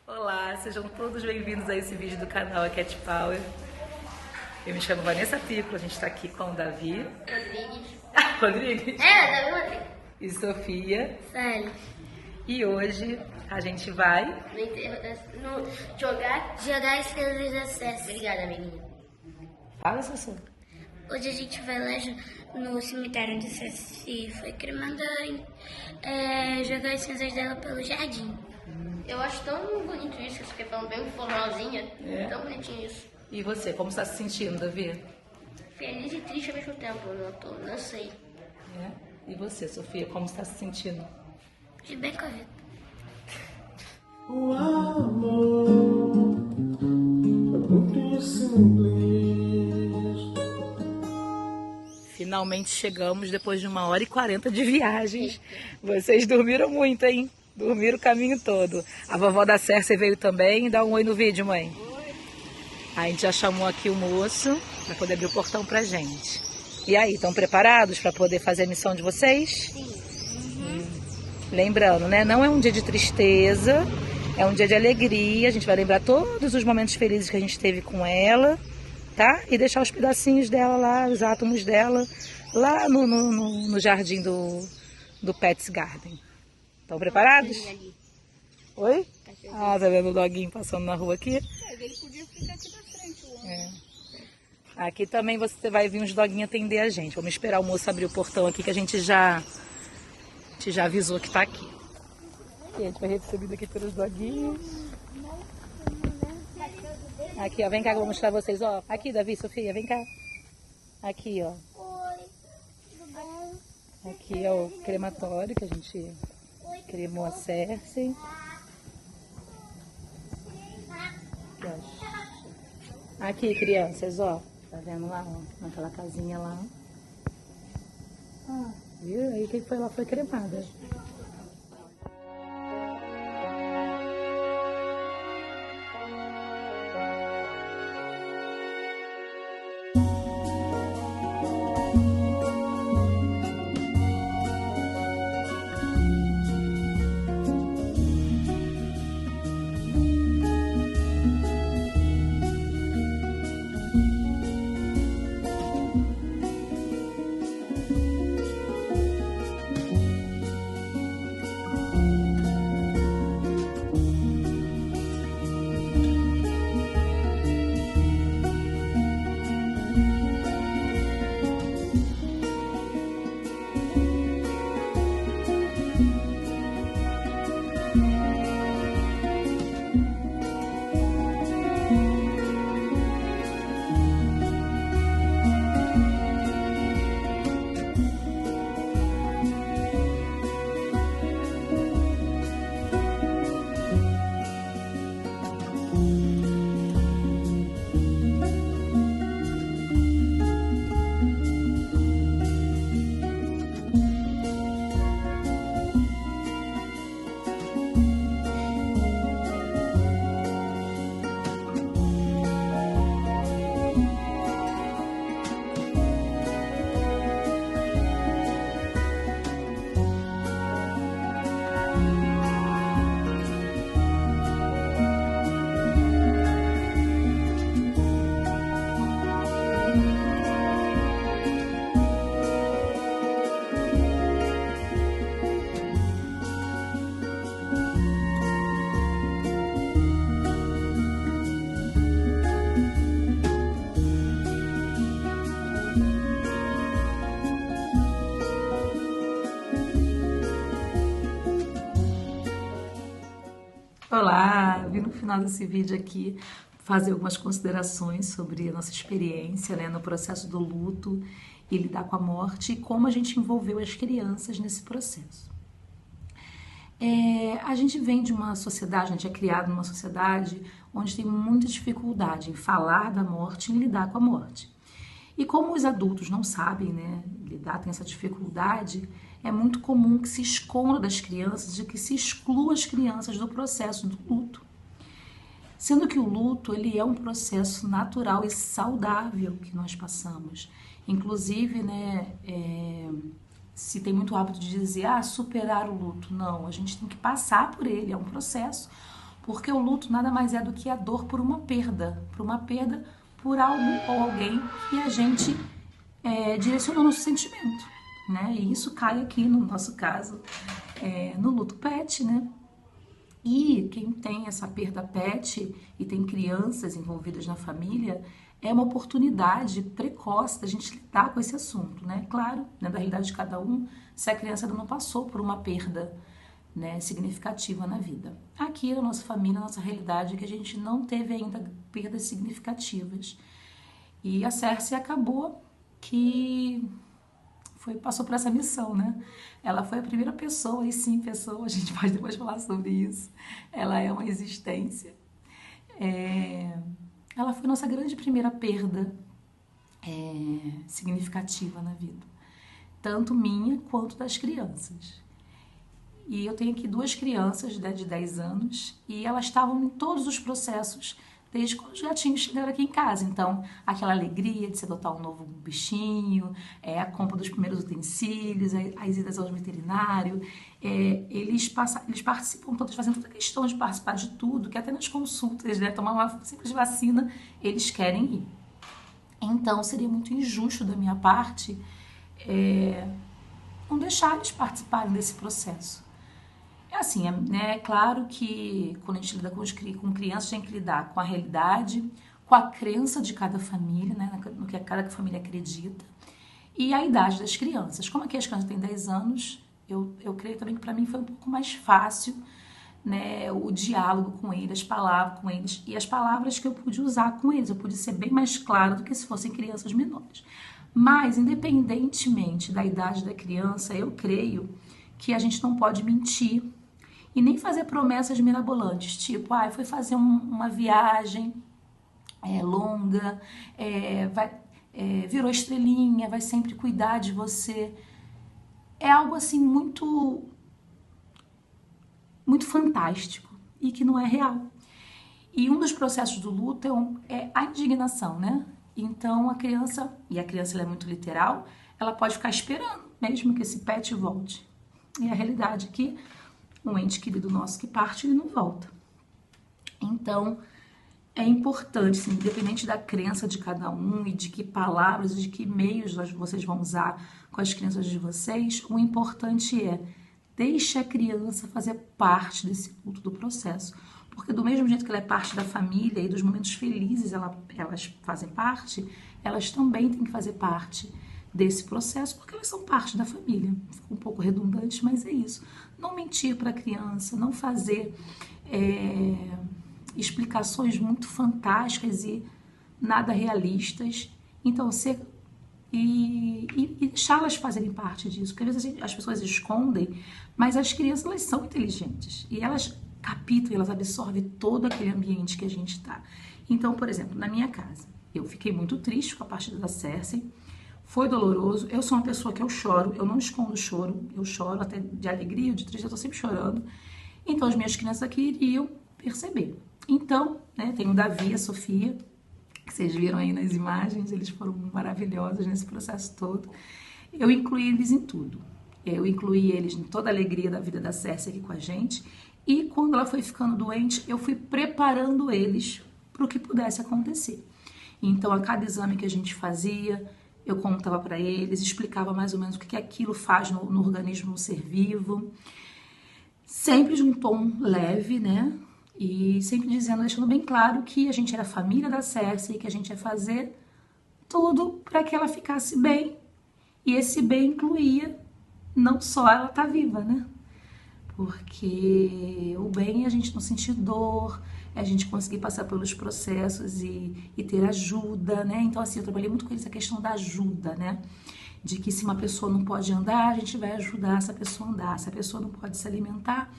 Olá, sejam todos bem-vindos a esse vídeo do canal A Cat Power. Eu me chamo Vanessa Pico, a gente está aqui com o Davi Rodrigues. Rodrigues Davi Rodrigues. e Sofia. Sério. E hoje a gente vai Jogar Estrelas de Acesso. Obrigada, amiguinha. Fala, Sofia. Hoje a gente vai lá no cemitério onde Ceci foi cremada jogar as cinzas dela pelo jardim. Eu acho tão bonito isso, que falando bem formalzinha. É. Tão bonitinho isso. E você, como está se sentindo, Davi? Feliz e triste ao mesmo tempo, não sei. É. E você, Sofia, como está se sentindo? De bem com a vida. O amor é muito simples. Finalmente chegamos depois de 1h40 de viagens. Vocês dormiram muito, hein? Dormiram o caminho todo. A vovó da Cércia veio também. Dá um oi no vídeo, mãe. A gente já chamou aqui o moço para poder abrir o portão pra gente. E aí, estão preparados para poder fazer a missão de vocês? Sim. Lembrando, né? Não é um dia de tristeza, é um dia de alegria. A gente vai lembrar todos os momentos felizes que a gente teve com ela, tá? E deixar os pedacinhos dela lá, os átomos dela, lá no jardim do Pets Garden. Estão preparados? Oi? Ah, tá vendo o doguinho passando na rua aqui? Ele podia ficar aqui na frente, o homem. Aqui também você vai vir uns doguinhos atender a gente. Vamos esperar o moço abrir o portão aqui que a gente já avisou que tá aqui. E a gente vai recebido aqui pelos doguinhos. Aqui, ó, vem cá que eu vou mostrar vocês, ó. Aqui, Davi, Sofia, vem cá. Aqui, ó. Oi, tudo bom? Aqui é o crematório que a gente cremou a Cersei. Aqui, ó. Aqui, crianças, ó. Tá vendo lá, ó? Naquela casinha lá. Ah, viu? Aí quem foi lá foi cremada. Olá, eu vim no final desse vídeo aqui fazer algumas considerações sobre a nossa experiência, né, no processo do luto e lidar com a morte e como a gente envolveu as crianças nesse processo. A gente vem de uma sociedade, a gente é criado numa sociedade onde tem muita dificuldade em falar da morte e em lidar com a morte. E como os adultos não sabem, né, lidar, tem essa dificuldade, é muito comum que se esconda das crianças e que se exclua as crianças do processo do luto. Sendo que o luto, ele é um processo natural e saudável que nós passamos. Inclusive, né, se tem muito hábito de dizer, superar o luto. Não, a gente tem que passar por ele, é um processo. porque o luto nada mais é do que a dor por uma perda por algo ou alguém que a gente direcionou nosso sentimento, né? E isso cai aqui no nosso caso, no luto pet, né? E quem tem essa perda pet e tem crianças envolvidas na família, é uma oportunidade precoce da gente lidar com esse assunto, né? Claro, né, da realidade de cada um, se a criança não passou por uma perda, né, significativa na vida. Aqui na nossa família, na nossa realidade, é que a gente não teve ainda perdas significativas. E a Cersei acabou que passou por essa missão, né? Ela foi a primeira pessoa, e sim, pessoa, a gente pode depois falar sobre isso. Ela é uma existência. Ela foi nossa grande primeira perda significativa na vida. Tanto minha quanto das crianças. E eu tenho aqui 2 crianças, né, de 10 anos, e elas estavam em todos os processos desde quando os gatinhos chegaram aqui em casa. Então, aquela alegria de se adotar um novo bichinho, a compra dos primeiros utensílios, as idas ao veterinário, eles participam todos, fazendo toda a questão de participar de tudo, que até nas consultas, né, tomar uma simples vacina, eles querem ir. Então, seria muito injusto da minha parte não deixar eles participarem desse processo. Assim, né, é claro que quando a gente lida com crianças, tem que lidar com a realidade, com a crença de cada família, né, no que cada família acredita, e a idade das crianças. Como aqui as crianças têm 10 anos, eu creio também que para mim foi um pouco mais fácil, né, o diálogo com eles, as palavras com eles, e as palavras que eu pude usar com eles. Eu pude ser bem mais clara do que se fossem crianças menores. Mas, independentemente da idade da criança, eu creio que a gente não pode mentir e nem fazer promessas mirabolantes, tipo, foi fazer uma viagem longa, virou estrelinha, vai sempre cuidar de você. É algo assim muito, muito fantástico e que não é real. E um dos processos do luto é a indignação, né? Então a criança ela é muito literal, ela pode ficar esperando mesmo que esse pet volte. E a realidade é que um ente querido nosso que parte, ele não volta. Então, é importante, assim, independente da crença de cada um e de que palavras e de que meios vocês vão usar com as crenças de vocês, o importante deixe a criança fazer parte desse luto do processo. Porque do mesmo jeito que ela é parte da família e dos momentos felizes elas fazem parte, elas também têm que fazer parte desse processo, porque elas são parte da família. Ficou um pouco redundante, mas é isso. Não mentir para a criança, não fazer explicações muito fantásticas e nada realistas. Então, e deixá-las fazerem parte disso, porque às vezes as pessoas escondem, mas as crianças, elas são inteligentes e elas captam, elas absorvem todo aquele ambiente que a gente está. Então, por exemplo, na minha casa, eu fiquei muito triste com a partida da Cersei. Foi doloroso. Eu sou uma pessoa que eu choro, eu não escondo o choro, eu choro até de alegria, de tristeza, eu tô sempre chorando. Então, as minhas crianças aqui iriam perceber. Então, né, tem o Davi e a Sofia, que vocês viram aí nas imagens, eles foram maravilhosos nesse processo todo. Eu incluí eles em tudo. Eu incluí eles em toda a alegria da vida da Cersei aqui com a gente. E quando ela foi ficando doente, eu fui preparando eles para o que pudesse acontecer. Então, a cada exame que a gente fazia, eu contava para eles, explicava mais ou menos o que aquilo faz no organismo, no ser vivo. Sempre de um tom leve, né? E sempre deixando bem claro que a gente era a família da Cersei, que a gente ia fazer tudo para que ela ficasse bem. E esse bem incluía não só ela estar viva, né? Porque o bem é a gente não sentir dor, é a gente conseguir passar pelos processos e ter ajuda, né? Então, assim, eu trabalhei muito com eles a questão da ajuda, né? De que se uma pessoa não pode andar, a gente vai ajudar essa pessoa a andar. Se a pessoa não pode se alimentar,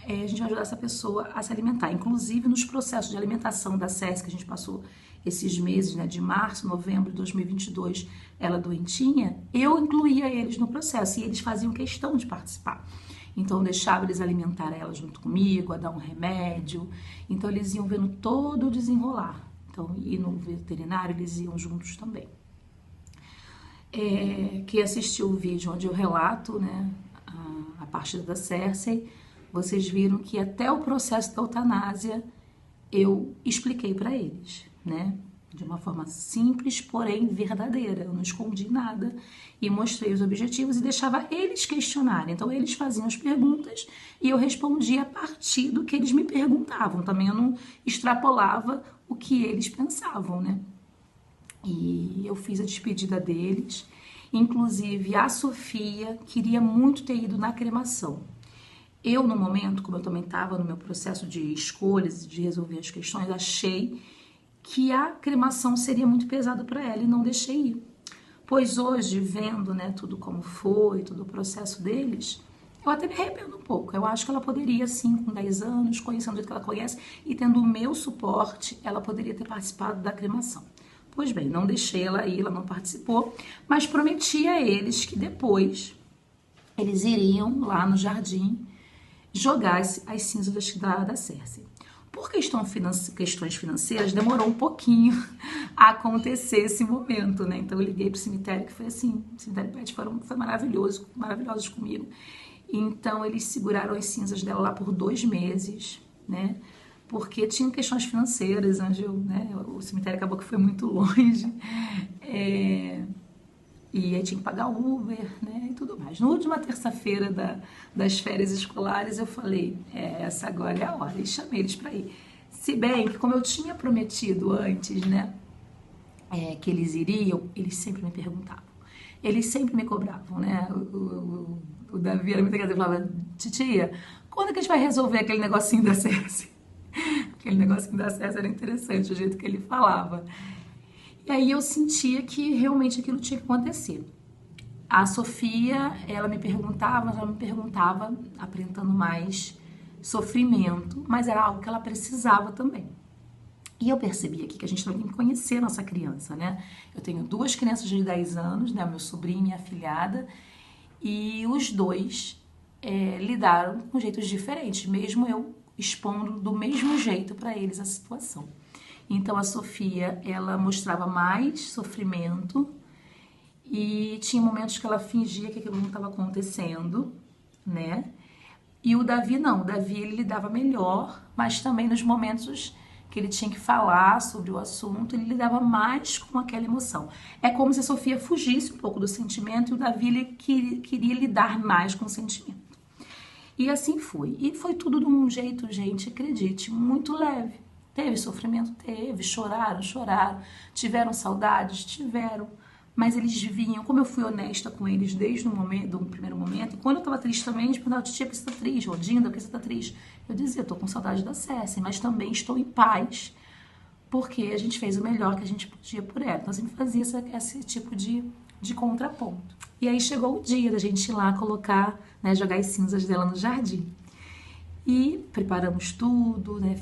a gente vai ajudar essa pessoa a se alimentar. Inclusive, nos processos de alimentação da Cersei, que a gente passou esses meses, né, de março, novembro de 2022, ela doentinha, eu incluía eles no processo e eles faziam questão de participar. Então, eu deixava eles alimentar ela junto comigo, a dar um remédio. Então, eles iam vendo todo o desenrolar. Então, e no veterinário, eles iam juntos também. Quem assistiu o vídeo onde eu relato, né, a partida da Cersei, vocês viram que até o processo da eutanásia eu expliquei para eles, né? De uma forma simples, porém verdadeira. Eu não escondi nada e mostrei os objetivos e deixava eles questionarem. Então, eles faziam as perguntas e eu respondia a partir do que eles me perguntavam. Também eu não extrapolava o que eles pensavam, né? E eu fiz a despedida deles. Inclusive, a Sofia queria muito ter ido na cremação. Eu, no momento, como eu também estava no meu processo de escolhas, de resolver as questões, achei que a cremação seria muito pesado para ela e não deixei ir. Pois hoje, vendo, né, tudo como foi, todo o processo deles, eu até me arrependo um pouco. Eu acho que ela poderia, sim, com 10 anos, conhecendo o jeito que ela conhece e tendo o meu suporte, ela poderia ter participado da cremação. Pois bem, não deixei ela ir, ela não participou, mas prometi a eles que depois eles iriam lá no jardim jogar as cinzas da Cersei. Por questões financeiras, demorou um pouquinho a acontecer esse momento, né? Então eu liguei pro cemitério, que foi assim, o cemitério Pet foi maravilhoso, maravilhosos comigo. Então eles seguraram as cinzas dela lá por 2 meses, né? Porque tinham questões financeiras, onde o cemitério acabou que foi muito longe. E aí tinha que pagar Uber, né, e tudo mais. Na última terça-feira das férias escolares, eu falei, essa agora é a hora, e chamei eles para ir. Se bem que, como eu tinha prometido antes, né, que eles iriam, eles sempre me perguntavam. Eles sempre me cobravam, né, o Davi era muito engraçado, ele falava, titia, quando é que a gente vai resolver aquele negocinho da Cersei? Aquele negocinho da Cersei era interessante, o jeito que ele falava. E aí eu sentia que realmente aquilo tinha que acontecer. A Sofia, ela me perguntava, apresentando mais sofrimento, mas era algo que ela precisava também. E eu percebi aqui que a gente também tem que conhecer a nossa criança, né? Eu tenho 2 crianças de 10 anos, né? Meu sobrinho e minha afilhada, e os 2 lidaram com jeitos diferentes, mesmo eu expondo do mesmo jeito para eles a situação. Então a Sofia, ela mostrava mais sofrimento e tinha momentos que ela fingia que aquilo não estava acontecendo, né? E o Davi não, o Davi ele lidava melhor, mas também nos momentos que ele tinha que falar sobre o assunto, ele lidava mais com aquela emoção. É como se a Sofia fugisse um pouco do sentimento e o Davi ele queria lidar mais com o sentimento. E assim foi. E foi tudo de um jeito, gente, acredite, muito leve. Teve sofrimento? Teve. Choraram? Tiveram saudades? Tiveram. Mas eles vinham, como eu fui honesta com eles desde o primeiro momento, e quando eu tava triste também, eles perguntavam, titia, por que você tá triste? Odinda, por que você tá triste? Eu dizia, eu tô com saudade da Cersei, mas também estou em paz, porque a gente fez o melhor que a gente podia por ela. Então, eu sempre fazia esse tipo de contraponto. E aí chegou o dia da gente ir lá colocar, né, jogar as cinzas dela no jardim. E preparamos tudo, né,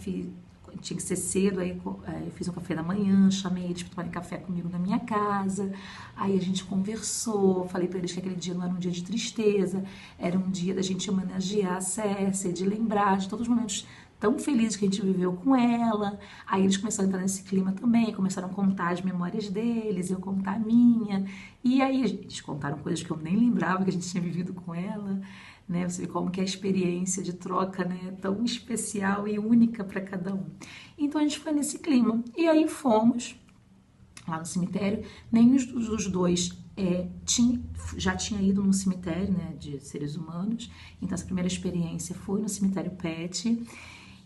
tinha que ser cedo, aí eu fiz um café da manhã, chamei eles para tomarem café comigo na minha casa, aí a gente conversou, falei para eles que aquele dia não era um dia de tristeza, era um dia da gente homenagear a Cersei, de lembrar de todos os momentos tão felizes que a gente viveu com ela. Aí eles começaram a entrar nesse clima também, começaram a contar as memórias deles, eu contar a minha, e aí eles contaram coisas que eu nem lembrava que a gente tinha vivido com ela, né? Você vê como que a experiência de troca, né, é tão especial e única para cada um. Então a gente foi nesse clima. E aí fomos lá no cemitério. Nenhum dos 2 já tinha ido num cemitério, né, de seres humanos. Então essa primeira experiência foi no cemitério Pet.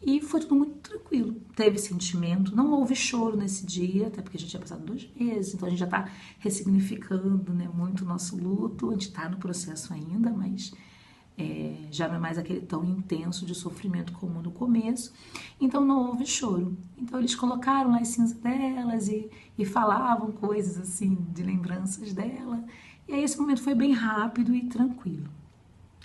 E foi tudo muito tranquilo. Teve sentimento, não houve choro nesse dia, até porque a gente tinha passado 2 meses, então a gente já está ressignificando, né, muito o nosso luto. A gente está no processo ainda, mas já não é mais aquele tão intenso de sofrimento como no começo, então não houve choro. Então eles colocaram lá as cinzas delas e falavam coisas assim, de lembranças dela, e aí esse momento foi bem rápido e tranquilo,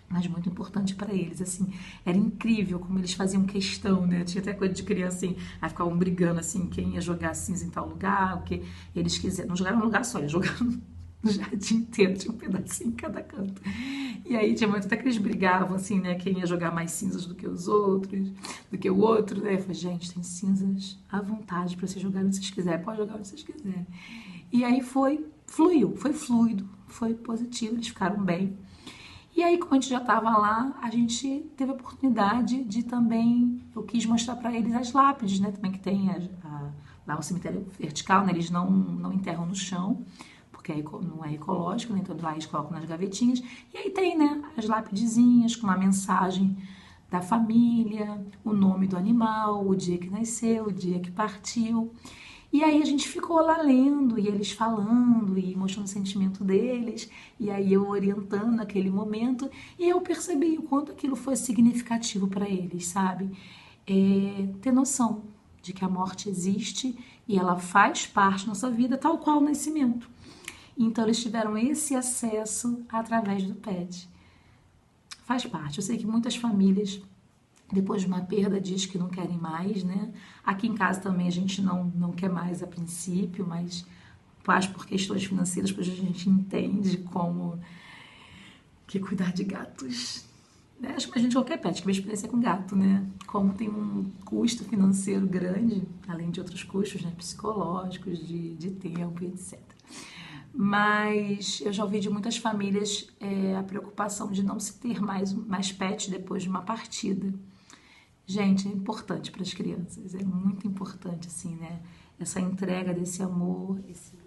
mas muito importante para eles, assim, era incrível como eles faziam questão, né, tinha até coisa de criança assim, aí ficavam brigando assim, quem ia jogar cinza em tal lugar, o que eles quiseram, não jogaram em um lugar só, eles jogaram no jardim inteiro, tinha um pedacinho em cada canto. E aí tinha muito até que eles brigavam, assim, né? Quem ia jogar mais cinzas do que os outros, do que o outro, né? Eu falei, gente, tem cinzas à vontade para vocês jogarem onde vocês quiserem, pode jogar onde vocês quiserem. E aí fluiu, foi fluido, foi positivo, eles ficaram bem. E aí, como a gente já estava lá, a gente teve a oportunidade de também, eu quis mostrar para eles as lápides, né? Também que tem lá o cemitério vertical, né? Eles não enterram no chão, porque não é ecológico, né? Então lá eles colocam nas gavetinhas. E aí tem, né? As lapidezinhas com uma mensagem da família, o nome do animal, o dia que nasceu, o dia que partiu. E aí a gente ficou lá lendo, e eles falando, e mostrando o sentimento deles, e aí eu orientando naquele momento, e eu percebi o quanto aquilo foi significativo para eles, sabe? Ter noção de que a morte existe e ela faz parte da nossa vida, tal qual o nascimento. Então eles tiveram esse acesso através do PET. Faz parte. Eu sei que muitas famílias, depois de uma perda, diz que não querem mais, né? Aqui em casa também a gente não quer mais a princípio, mas acho por questões financeiras, porque a gente entende como que cuidar de gatos, né? Acho que a gente qualquer pet, que a minha experiência é com gato, né? Como tem um custo financeiro grande, além de outros custos, né? Psicológicos, de tempo, etc. Mas eu já ouvi de muitas famílias a preocupação de não se ter mais pet depois de uma partida. Gente, é importante para as crianças, é muito importante, assim, né? Essa entrega desse amor,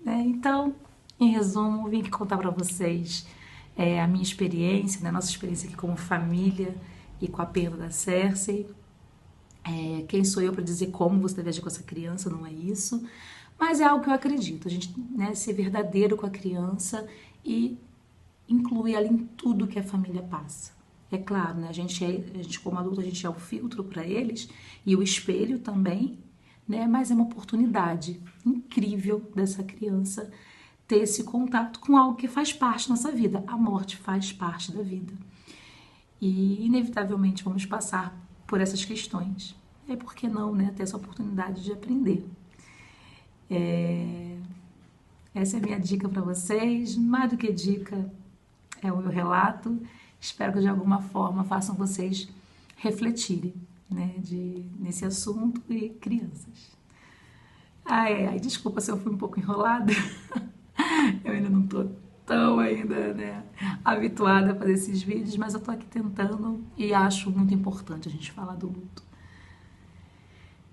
né? Então, em resumo, vim aqui contar para vocês a minha experiência, né? Nossa experiência aqui como família e com a perda da Cersei. Quem sou eu para dizer como você deve agir com essa criança, não é isso. Mas é algo que eu acredito, a gente, né, ser verdadeiro com a criança e incluir ela em tudo que a família passa. É claro, né, a gente como adulto, a gente é o filtro para eles e o espelho também, né, mas é uma oportunidade incrível dessa criança ter esse contato com algo que faz parte da nossa vida. A morte faz parte da vida. E, inevitavelmente, vamos passar por essas questões. Por que não, né, ter essa oportunidade de aprender? Essa é a minha dica para vocês. Mais do que dica, é o meu relato. Espero que de alguma forma façam vocês refletirem, né, nesse assunto e crianças. Desculpa se eu fui um pouco enrolada. Eu ainda não tô tão ainda, né, habituada a fazer esses vídeos, mas eu tô aqui tentando e acho muito importante a gente falar do luto,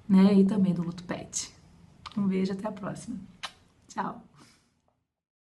né, e também do luto pet. Um beijo, até a próxima. Tchau.